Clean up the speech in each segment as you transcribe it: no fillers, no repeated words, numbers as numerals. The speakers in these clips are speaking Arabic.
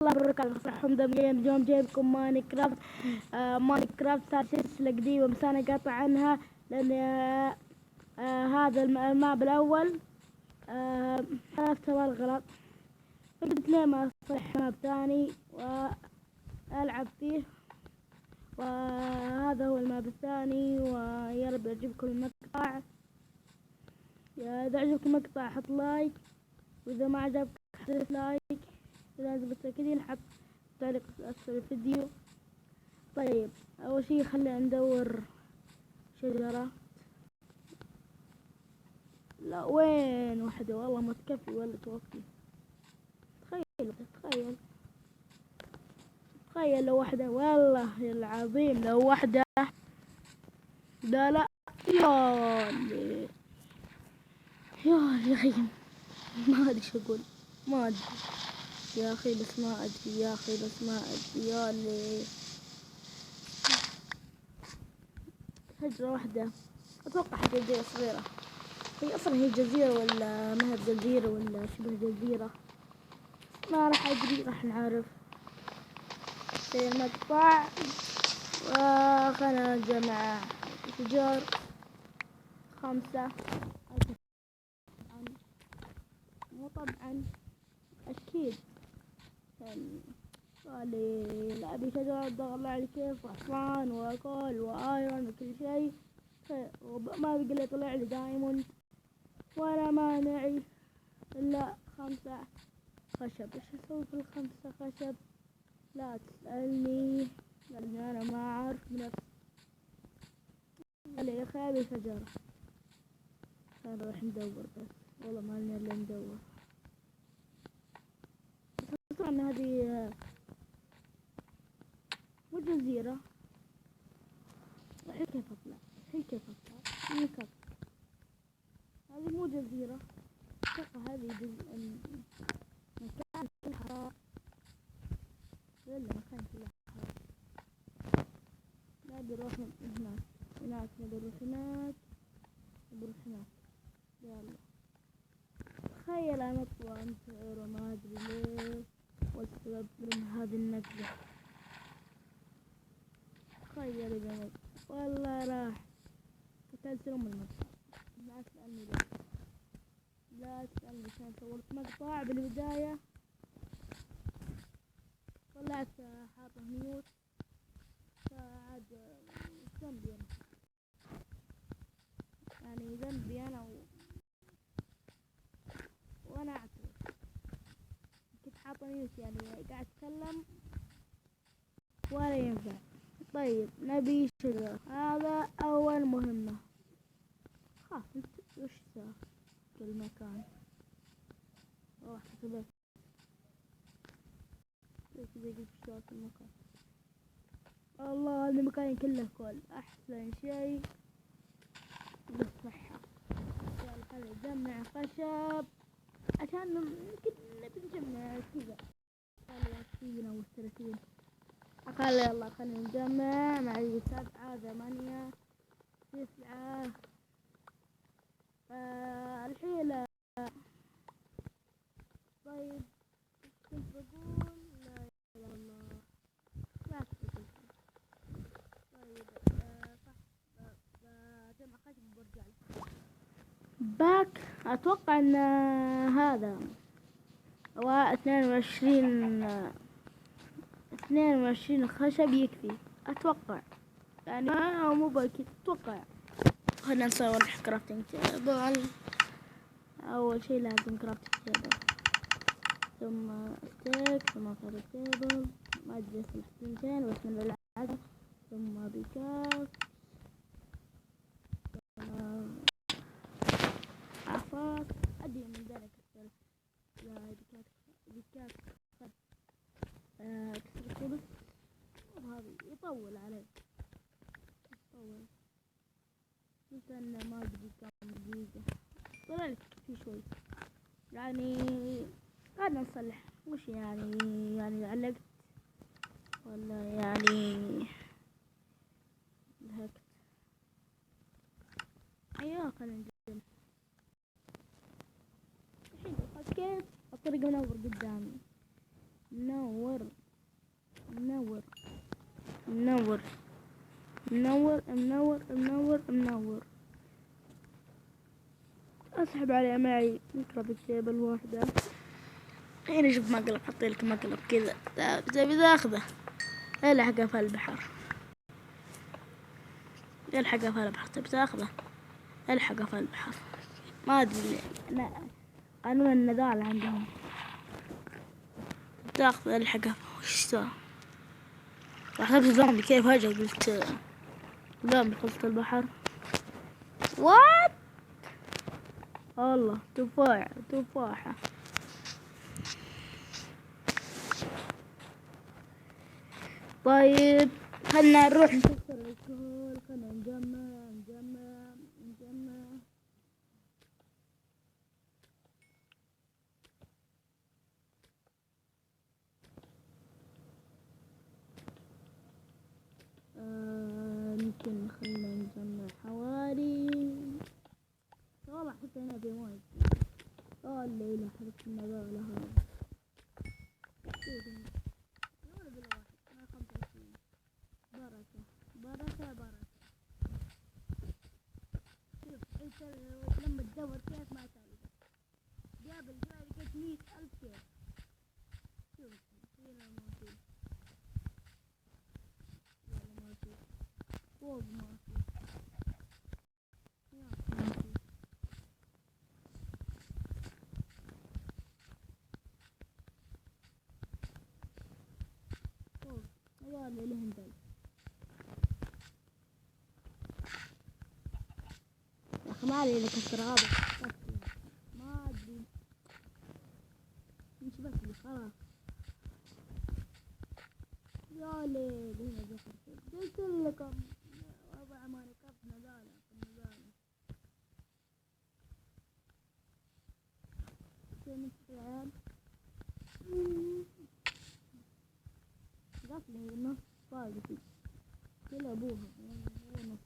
الله يبارك على صحهم دمجين. اليوم جايبكم ماينكرافت. ماينكرافت صار سلسلة قديمة بس أنا قاطع عنها لأن هذا الماب الأول عرفت بالغلط، فقلت ليه ما أصلح ماب ثاني وألعب فيه، وهذا هو الماب الثاني. ويا رب يعجبكم المقطع. إذا عجبكم المقطع حط لايك، وإذا ما عجبك حط لايك. لازم متأكدين حط تعليق أسفل الفيديو. طيب أول شي خلينا ندور شجرة. لا وين واحدة والله ما تكفي ولا توفي. تخيل لو واحدة، والله العظيم لو واحدة. لا يا أخي ما أدري شو أقول، ما أدري يا أخي، بس ما أدري يا أخي، بس ما أدري يا اللي شجرة واحدة. أتوقع جزيرة صغيرة. هي أصلا هي جزيرة ولا ما هي جزيرة ولا شبه جزيرة؟ ما راح أدري، راح نعرف في المقطع. وخلنا نجمع شجار 5. مو طبعا أكيد قالي لا أبي شجرة طلع لي كيف وحصان وكل وآيرون وكل شيء، ما بقى لي طلع لي دايموند، وأنا ما معي إلا 5 خشب. إيش أسوي في ال5 خشب؟ لا تسألني لأن أنا ما أعرف بنفسي. قال يا أخي أبي شجرة. نروح ندور، بس والله ما لنا إلا ندور. بس طبعا هذه مو جزيرة. الحين كيف أطلع؟ هذه مو جزيرة، أتوقع هذه مكان كلها ولا مكان كلها. نبي نروح هناك نبي نروح هناك. يلا تخيل أنا أطلع انتظر وما أدري ليه والسبب من هذه النقلة. تخيل إذا والله راح تكسر من المقطع. لا تسألني ليه، لا تسألني عشان صورت مقطع بالبداية طلعت حاطه ميوت، فعاد ذنبي أنا، يعني ذنبي أنا وأنا أعترف كنت حاطه ميوت، يعني قاعد أتكلم ولا ينفع. طيب نبي شجرة، هذا أول مهمة. خاف انت وش سوى في المكان؟ راح كذا قلت سوى في المكان. الله هذا المكان كله كل أحسن شيء بالصحة. خلينا نجمع خشب عشان نبي نجمع كذا. خلينا 20 أو 30. يلا خلينا نجمع معي 7 8 9. الحين طيب كنت بقول لا إله إلا الله. لا تقول طيب جمع خشب وبرجع باك. أتوقع أن هذا هو 22 خشب يكفي أتوقع، يعني مو بأكيد أتوقع. خلنا نصور كرافتنج تيبل. أول شي لازم كرافتنج تيبل، ثم ستيك، ثم فاضل تيبل، ما أدري اسم الثنتين بس من العادة، ثم بيكاف، ثم عفاك أدري من ذلك السلف. لا بيكاف كسر الخبز. وهذا يطول عليه مثلا ما أدري كم دقيقة طلع لك في شوي، يعني قاعدة نصلح. وش يعني علقت ولا يعني لهكت. أيوة خلينا نجرب. الحين فكيت الطريق منور قدامي، منور منور منور منور منور منور منور. اسحب عليه معي نقرب الجبل واحدة. هنا شوف مقلب، حطيلك مقلب كذا تبي تاخذه. الحقه في البحر، الحقه في البحر، تبي تاخذه الحقه في البحر. ما ادري قانون النزال عندهم، تاخذ الحقه. وش سوى؟ حسبت زومبي كيف فجأة قلت زومبي قلت البحر. وات الله، تفاحة. طيب خلنا نروح نكسر الكل، خلنا نجمع. يمكن خلنا نجمع حوالي والله حتى هنا في وايد. الليلة حركة النبالة هذا بركة بركة بركة. شوف انت لما تدور كيف ما تلقى جاب الجوال لقيت 100,000 كيف. شوف هنا ما في ولا ما في فوق ما في هناك ما في فوق. هذول لهم بل يا اخي ما علي لك التراب ما ادري مش بس خلاص. يا ليل هنا ذكرت قلت لكم وضع ما نكف نزالة كنت عيال قتلي نص طاقتي كل ابوها نص.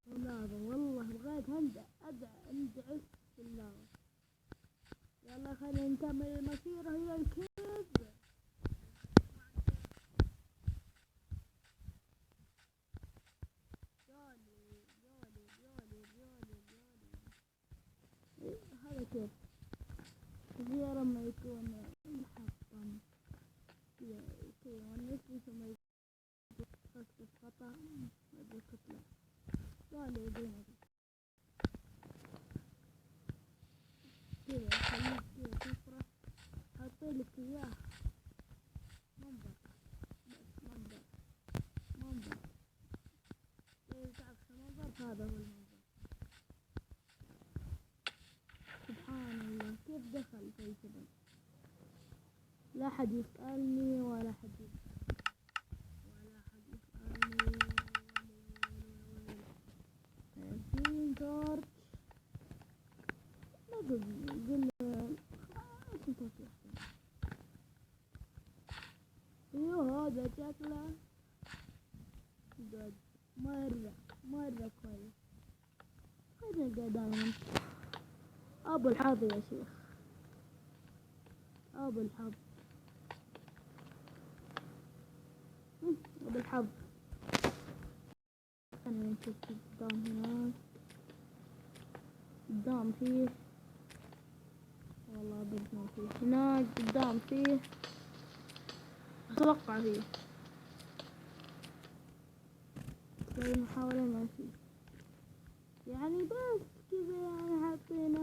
والله بغيت اندعس في اللعبة. يلا خلينا نكمل المسيرة الى الكيف. هذا كيف زيارة ما يكون محطم كذا ونسي ثم يكون خطأ هذه كتلة قالوا يدينا كذا خليك كذا تفرح. حطيلك اياه منظر بس منظر تعرف المنظر هذا هو المنظر. سبحان الله كيف دخل في الجبل. لا حد يسألني ولا حد يسألني. فين تورت ما قل كنت أحسن. هذا شكله جد مرة كويس. خلينا دائما أبو الحظ يا شيخ، أبو الحظ أبو الحظ. خلينا نشوف قدام هناك قدام فيه والله أبد ما فيه. هناك قدام فيه أتوقع فيه زي محاولة ما فيه يعني بس كذا يعني حاطين